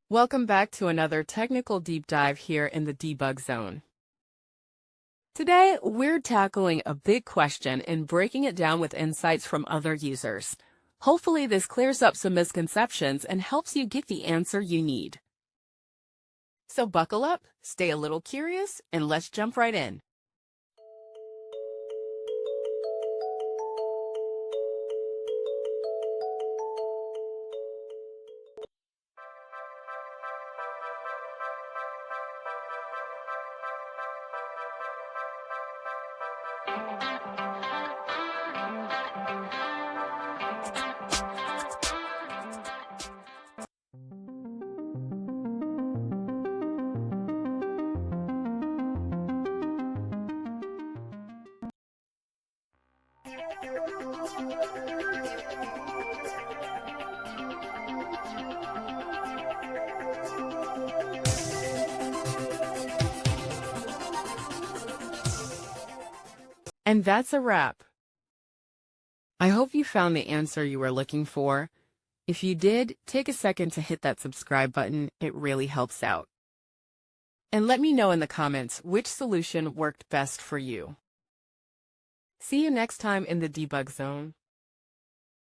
Welcome back to another technical deep dive here in the debug zone. Today, we're tackling a big question and breaking it down with insights from other users. Hopefully, this clears up some misconceptions and helps you get the answer you need. So buckle up, stay a little curious, and let's jump right in. And that's a wrap. I hope you found the answer you were looking for. If you did, take a second to hit that subscribe button. It really helps out. And let me know in the comments which solution worked best for you. See you next time in the debug zone.